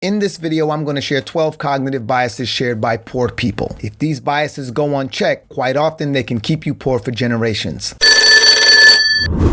In this video, I'm going to share 12 cognitive biases shared by poor people. If these biases go unchecked, quite often they can keep you poor for generations.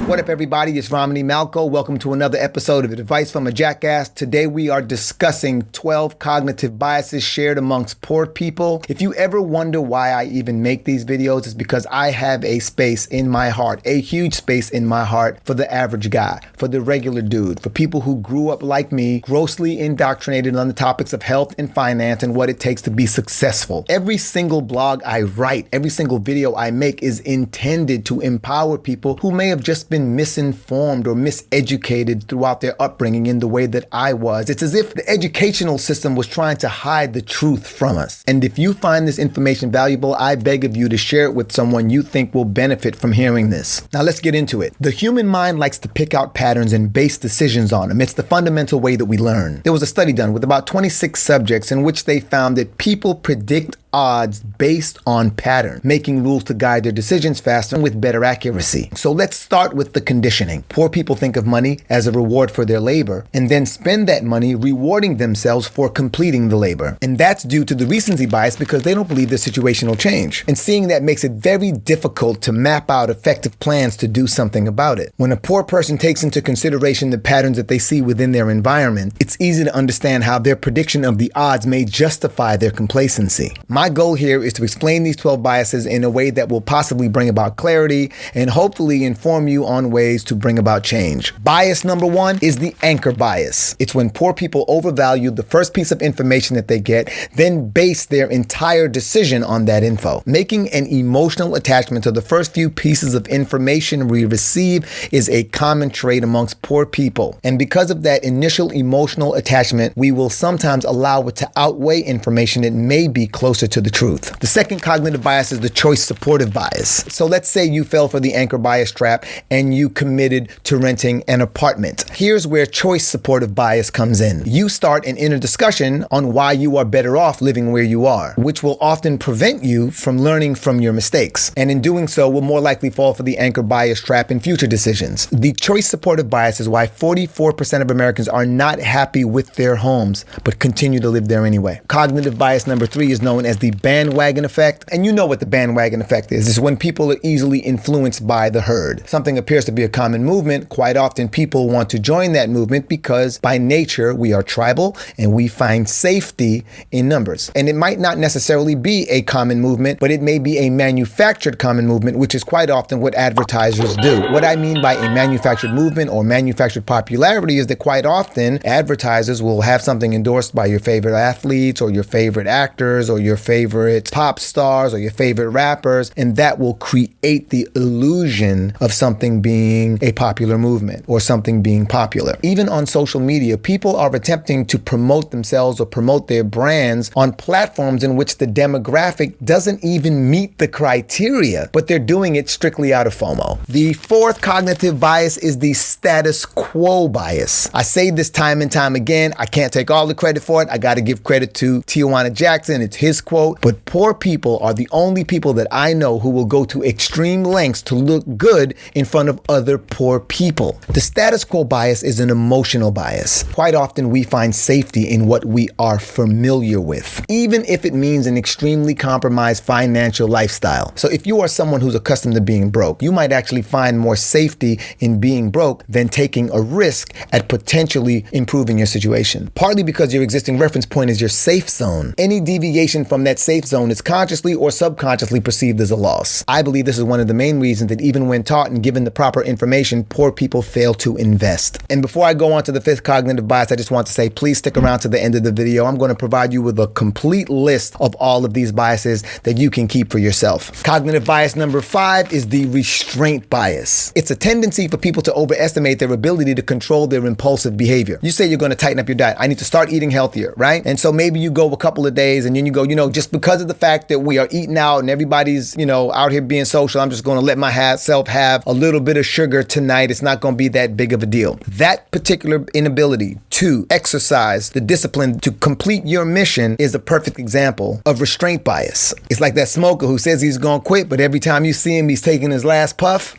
What up, everybody? It's Romany Malco. Welcome to another episode of Advice from a Jackass. Today we are discussing 12 cognitive biases shared amongst poor people. If you ever wonder why I even make these videos, it's because I have a space in my heart, a huge space in my heart for the average guy, for the regular dude, for people who grew up like me, grossly indoctrinated on the topics of health and finance and what it takes to be successful. Every single blog I write, every single video I make is intended to empower people who may have just been misinformed or miseducated throughout their upbringing in the way that I was. It's as if the educational system was trying to hide the truth from us. And if you find this information valuable, I beg of you to share it with someone you think will benefit from hearing this. Now let's get into it. The human mind likes to pick out patterns and base decisions on them. It's the fundamental way that we learn. There was a study done with about 26 subjects in which they found that people predict odds based on pattern, making rules to guide their decisions faster and with better accuracy. So let's start with the conditioning. Poor people think of money as a reward for their labor and then spend that money rewarding themselves for completing the labor. And that's due to the recency bias because they don't believe their situation will change. And seeing that makes it very difficult to map out effective plans to do something about it. When a poor person takes into consideration the patterns that they see within their environment, it's easy to understand how their prediction of the odds may justify their complacency. My goal here is to explain these 12 biases in a way that will possibly bring about clarity and hopefully inform you on ways to bring about change. Bias number 1 is the anchor bias. It's when poor people overvalue the first piece of information that they get, then base their entire decision on that info. Making an emotional attachment to the first few pieces of information we receive is a common trait amongst poor people. And because of that initial emotional attachment, we will sometimes allow it to outweigh information that may be closer to the truth. The second cognitive bias is the choice supportive bias. So let's say you fell for the anchor bias trap and you committed to renting an apartment. Here's where choice supportive bias comes in. You start an inner discussion on why you are better off living where you are, which will often prevent you from learning from your mistakes. And in doing so, will more likely fall for the anchor bias trap in future decisions. The choice supportive bias is why 44% of Americans are not happy with their homes, but continue to live there anyway. Cognitive bias number 3 is known as the bandwagon effect. And you know what the bandwagon effect is. It's when people are easily influenced by the herd. Something appears to be a common movement. Quite often people want to join that movement because by nature we are tribal and we find safety in numbers. And it might not necessarily be a common movement, but it may be a manufactured common movement, which is quite often what advertisers do. What I mean by a manufactured movement or manufactured popularity is that quite often advertisers will have something endorsed by your favorite athletes or your favorite actors or your favorite pop stars or your favorite rappers, and that will create the illusion of something being a popular movement or something being popular. Even on social media, people are attempting to promote themselves or promote their brands on platforms in which the demographic doesn't even meet the criteria, but they're doing it strictly out of FOMO. The fourth cognitive bias is the status quo bias. I say this time and time again. I can't take all the credit for it. I got to give credit to Tijuana Jackson. It's his quote. But poor people are the only people that I know who will go to extreme lengths to look good in front of other poor people. The status quo bias is an emotional bias. Quite often we find safety in what we are familiar with, even if it means an extremely compromised financial lifestyle. So if you are someone who's accustomed to being broke, you might actually find more safety in being broke than taking a risk at potentially improving your situation. Partly because your existing reference point is your safe zone. Any deviation from that safe zone is consciously or subconsciously perceived as a loss. I believe this is one of the main reasons that even when taught and given the proper information, poor people fail to invest. And before I go on to the fifth cognitive bias, I just want to say, please stick around to the end of the video. I'm going to provide you with a complete list of all of these biases that you can keep for yourself. Cognitive bias number 5 is the restraint bias. It's a tendency for people to overestimate their ability to control their impulsive behavior. You say you're going to tighten up your diet. I need to start eating healthier, right? And so maybe you go a couple of days and then you go, just because of the fact that we are eating out and everybody's, out here being social, I'm just going to let myself have a little bit of sugar tonight. It's not going to be that big of a deal. That particular inability to exercise the discipline to complete your mission is a perfect example of restraint bias. It's like that smoker who says he's going to quit, but every time you see him, he's taking his last puff.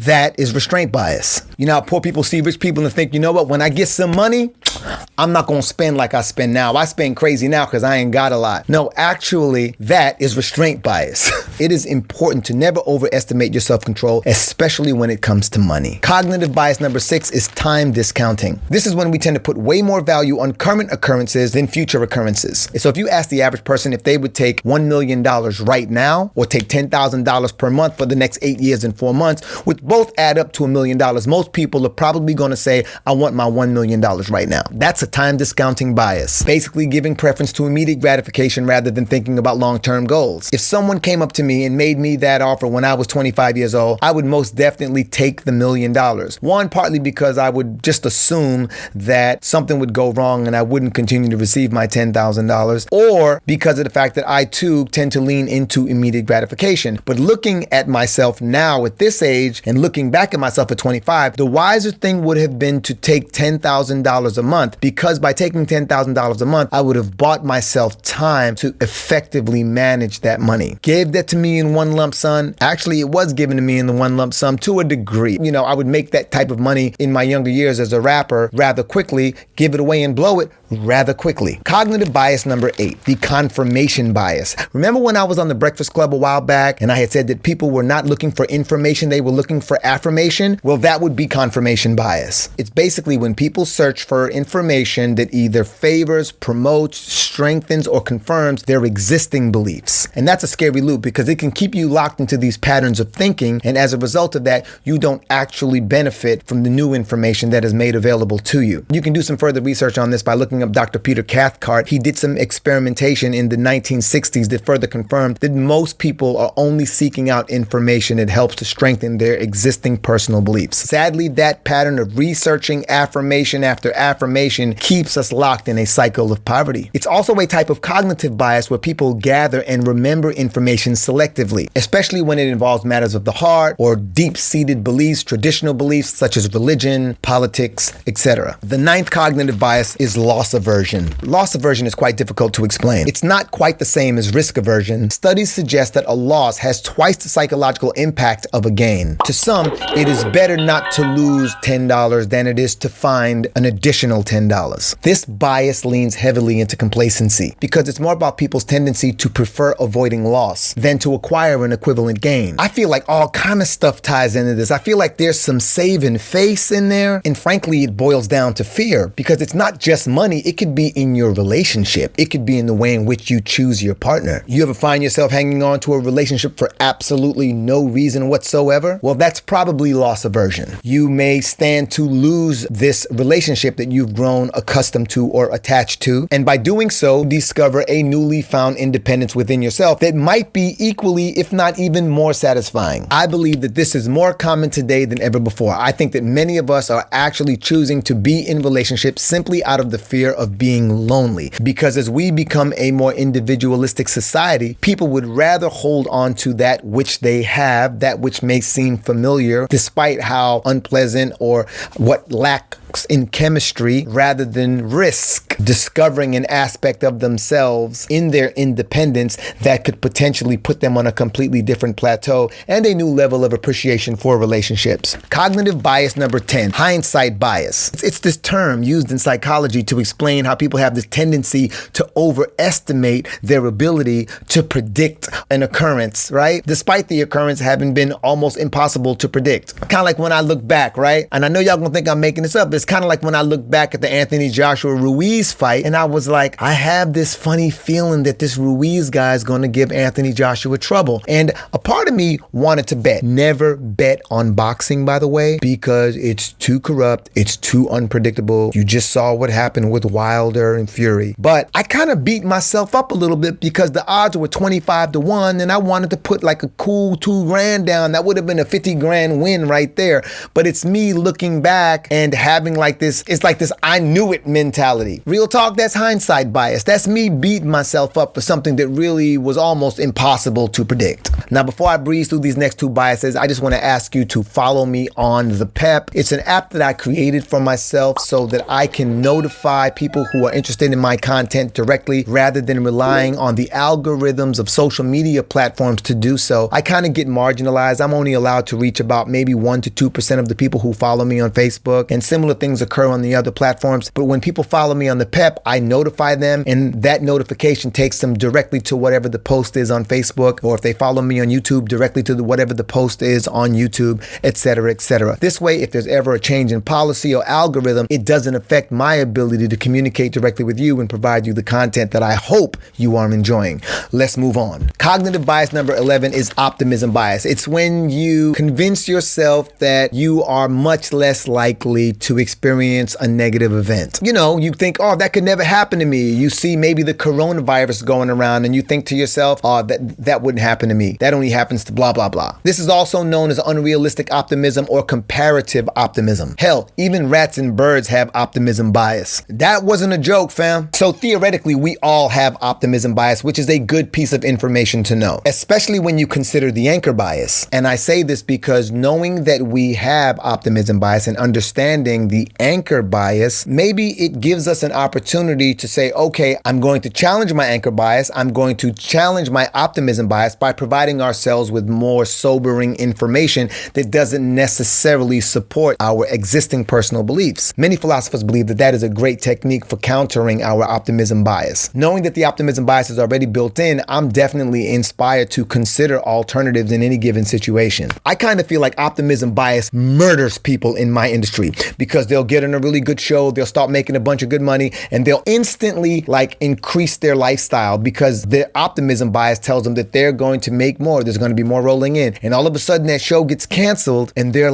That is restraint bias. Poor people see rich people and think, when I get some money, I'm not going to spend like I spend now. I spend crazy now because I ain't got a lot. No, actually, that is restraint bias. It is important to never overestimate your self-control, especially when it comes to money. Cognitive bias number 6 is time discounting. This is when we tend to put way more value on current occurrences than future occurrences. So if you ask the average person if they would take $1 million right now or take $10,000 per month for the next 8 years and 4 months, which both add up to $1 million, most people are probably going to say, I want my $1 million right now. That's a time discounting bias, basically giving preference to immediate gratification rather than thinking about long-term goals. If someone came up to me and made me that offer when I was 25 years old, I would most definitely take the $1 million. One, partly because I would just assume that something would go wrong and I wouldn't continue to receive my $10,000, or because of the fact that I too tend to lean into immediate gratification. But looking at myself now at this age and looking back at myself at 25, the wiser thing would have been to take $10,000 a month, because by taking $10,000 a month, I would have bought myself time to effectively manage that money. Gave that to me in one lump sum. Actually, it was given to me in the one lump sum to a degree. You know, I would make that type of money in my younger years as a rapper rather quickly, give it away and blow it rather quickly. Cognitive bias number 8, the confirmation bias. Remember when I was on the Breakfast Club a while back and I had said that people were not looking for information, they were looking for affirmation? Well, that would be confirmation bias. It's basically when people search for information that either favors, promotes, strengthens, or confirms their existing beliefs. And that's a scary loop because it can keep you locked into these patterns of thinking, and as a result of that, you don't actually benefit from the new information that is made available to you. You can do some further research on this by looking up Dr. Peter Cathcart. He did some experimentation in the 1960s that further confirmed that most people are only seeking out information that helps to strengthen their existing personal beliefs. Sadly, that pattern of researching affirmation after affirmation keeps us locked in a cycle of poverty. It's also a type of cognitive bias where people gather and remember information selectively, especially when it involves matters of the heart or deep-seated beliefs, traditional beliefs such as religion, politics, etc. The 9th cognitive bias is loss aversion. Loss aversion is quite difficult to explain. It's not quite the same as risk aversion. Studies suggest that a loss has twice the psychological impact of a gain. To some, it is better not to lose $10 than it is to find an additional $10. This bias leans heavily into complacency because it's more about people's tendency to prefer avoiding loss than to acquire an equivalent gain. I feel like all kind of stuff ties into this. I feel like there's some saving face in there, and frankly, it boils down to fear because it's not just money. It could be in your relationship. It could be in the way in which you choose your partner. You ever find yourself hanging on to a relationship for absolutely no reason whatsoever? Well, that's probably loss aversion. You may stand to lose this relationship that you've grown accustomed to or attached to, and by doing so, discover a newly found independence within yourself that might be equally, if not even more satisfying. I believe that this is more common today than ever before. I think that many of us are actually choosing to be in relationships simply out of the fear of being lonely, because as we become a more individualistic society, people would rather hold on to that which they have, that which may seem familiar, despite how unpleasant or what lacks in chemistry, rather than risk discovering an aspect of themselves in their independence that could potentially put them on a completely different plateau and a new level of appreciation for relationships. Cognitive bias number 10, hindsight bias. It's this term used in psychology to explain how people have this tendency to overestimate their ability to predict an occurrence, right? Despite the occurrence having been almost impossible to predict. Kind of like when I look back, right? And I know y'all gonna think I'm making this up, but it's kind of like when I look back at the Anthony Joshua Ruiz fight and I was like, I have this funny feeling that this Ruiz guy is gonna give Anthony Joshua trouble. And a part of me wanted to bet. Never bet on boxing, by the way, because it's too corrupt, it's too unpredictable. You just saw what happened with Wilder and Fury. But I kind of beat myself up a little bit because the odds were 25-1 and I wanted to put like a cool $2,000 down. That would have been a $50,000 win right there. But it's me looking back and having like this, it's like this I knew it mentality. Real talk, that's hindsight bias. That's me beating myself up for something that really was almost impossible to predict. Now, before I breeze through these next two biases, I just want to ask you to follow me on The Pep. It's an app that I created for myself so that I can notify people who are interested in my content directly rather than relying on the algorithms of social media platforms to do so. I kind of get marginalized. I'm only allowed to reach about maybe 1 to 2% of the people who follow me on Facebook, and similar things occur on the other platforms. But when people follow me on The Pep, I notify them, and that notification takes them directly to whatever the post is on Facebook, or if they follow me on YouTube, directly to whatever the post is on YouTube, etc., etc. This way, if there's ever a change in policy or algorithm, it doesn't affect my ability to communicate directly with you and provide you the content that I hope you are enjoying. Let's move on. Cognitive bias number 11 is optimism bias. It's when you convince yourself that you are much less likely to experience a negative event. You know, you think, oh, that could never happen to me. You see maybe the coronavirus going around and you think to yourself, oh, that wouldn't happen to me. That only happens to blah, blah, blah. This is also known as unrealistic optimism or comparative optimism. Hell, even rats and birds have optimism bias. That wasn't a joke, fam. So theoretically, we all have optimism bias, which is a good piece of information to know, especially when you consider the anchor bias. And I say this because knowing that we have optimism bias and understanding the anchor bias, maybe it gives us an opportunity to say, okay, I'm going to challenge my anchor bias. I'm going to challenge my optimism bias by providing ourselves with more sobering information that doesn't necessarily support our existing personal beliefs. Many philosophers believe that that is a great technique for countering our optimism bias. Knowing that the optimism bias is already built in, I'm definitely inspired to consider alternatives in any given situation. I kind of feel like optimism bias murders people in my industry because they'll get in a really good show, they'll start making a bunch of good money, and they'll instantly increase their lifestyle because their optimism bias tells them that they're going to make more, there's going to be more rolling in, and all of a sudden that show gets canceled and they're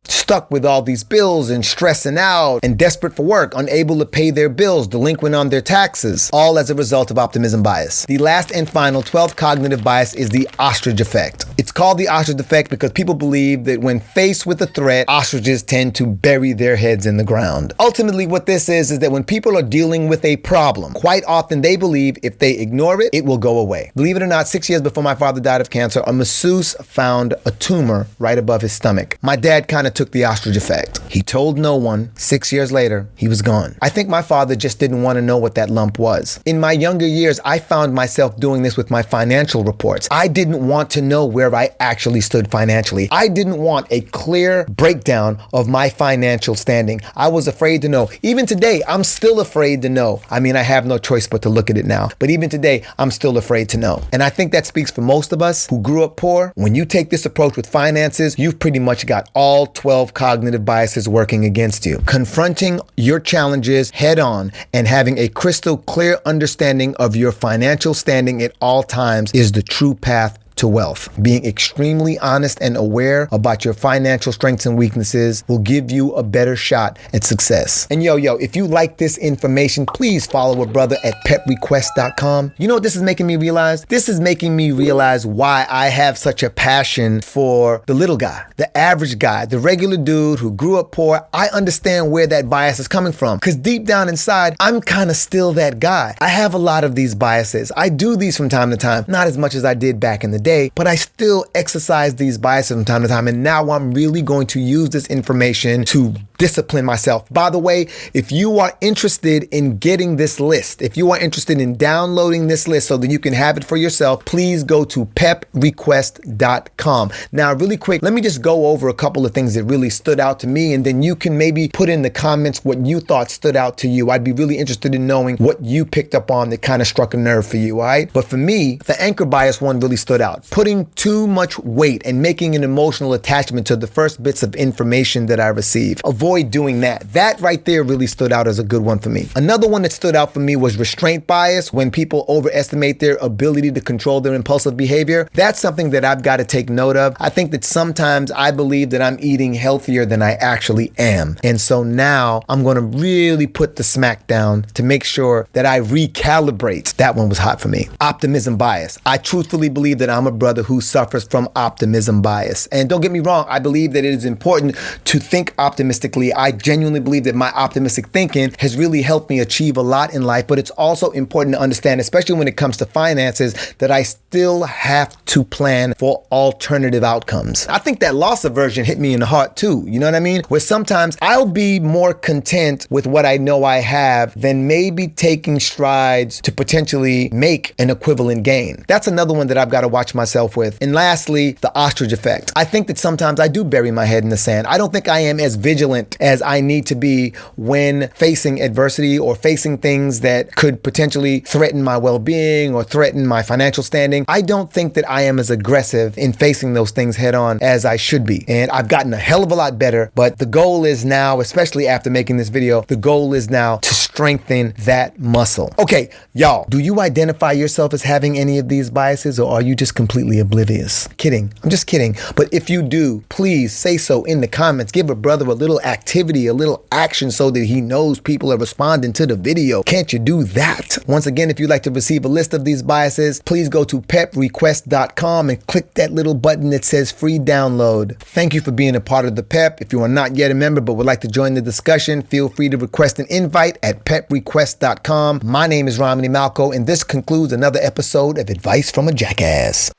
stuck with all these bills and stressing out and desperate for work, unable to pay their bills, delinquent on their taxes, all as a result of optimism bias. The last and final 12th cognitive bias is the ostrich effect. It's called the ostrich effect because people believe that when faced with a threat, ostriches tend to bury their heads in the ground. Ultimately, what this is that when people are dealing with a problem, quite often they believe if they ignore it, it will go away. Believe it or not, 6 years before my father died of cancer, a masseuse found a tumor right above his stomach. My dad kind of took the ostrich effect. He told no one. 6 years later, he was gone. I think my father just didn't want to know what that lump was. In my younger years, I found myself doing this with my financial reports. I didn't want to know where I actually stood financially. I didn't want a clear breakdown of my financial standing. I was afraid to know. Even today, I'm still afraid to know. I mean, I have no choice but to look at it now. But even today, I'm still afraid to know. And I think that speaks for most of us who grew up poor. When you take this approach with finances, you've pretty much got all 12 cognitive biases working against you. Confronting your challenges head on and having a crystal clear understanding of your financial standing at all times is the true path to wealth. Being extremely honest and aware about your financial strengths and weaknesses will give you a better shot at success. And yo, if you like this information, please follow a brother at peprequest.com. You know what this is making me realize? This is making me realize why I have such a passion for the little guy, the average guy, the regular dude who grew up poor. I understand where that bias is coming from because deep down inside, I'm kind of still that guy. I have a lot of these biases. I do these from time to time, not as much as I did back in the day, but I still exercise these biases from time to time. And now I'm really going to use this information to discipline myself. By the way, if you are interested in getting this list, if you are interested in downloading this list so that you can have it for yourself, please go to peprequest.com. Now, really quick, let me just go over a couple of things that really stood out to me, and then you can maybe put in the comments what you thought stood out to you. I'd be really interested in knowing what you picked up on that kind of struck a nerve for you, all right? But for me, the anchor bias one really stood out. Putting too much weight and making an emotional attachment to the first bits of information that I receive. Avoid doing that. That right there really stood out as a good one for me. Another one that stood out for me was restraint bias, when people overestimate their ability to control their impulsive behavior. That's something that I've got to take note of. I think that sometimes I believe that I'm eating healthier than I actually am. And so now I'm going to really put the smack down to make sure that I recalibrate. That one was hot for me. Optimism bias. I truthfully believe that I'm I'm a brother who suffers from optimism bias. And don't get me wrong, I believe that it is important to think optimistically. I genuinely believe that my optimistic thinking has really helped me achieve a lot in life, but it's also important to understand, especially when it comes to finances, that I still have to plan for alternative outcomes. I think that loss aversion hit me in the heart too, you know what I mean? Where sometimes I'll be more content with what I know I have than maybe taking strides to potentially make an equivalent gain. That's another one that I've got to watch myself with. And lastly, the Ostrich Effect. I think that sometimes I do bury my head in the sand. I don't think I am as vigilant as I need to be when facing adversity or facing things that could potentially threaten my well-being or threaten my financial standing. I don't think that I am as aggressive in facing those things head on as I should be. And I've gotten a hell of a lot better, but the goal is now, especially after making this video, the goal is now to strengthen that muscle. Okay, y'all, do you identify yourself as having any of these biases, or are you just completely oblivious? Kidding. I'm just kidding. But if you do, please say so in the comments. Give a brother a little activity, a little action so that he knows people are responding to the video. Can't you do that? Once again, if you'd like to receive a list of these biases, please go to peprequest.com and click that little button that says free download. Thank you for being a part of the PEP. If you are not yet a member but would like to join the discussion, feel free to request an invite at peprequest.com. My name is Romany Malco, and this concludes another episode of Advice from a Jackass.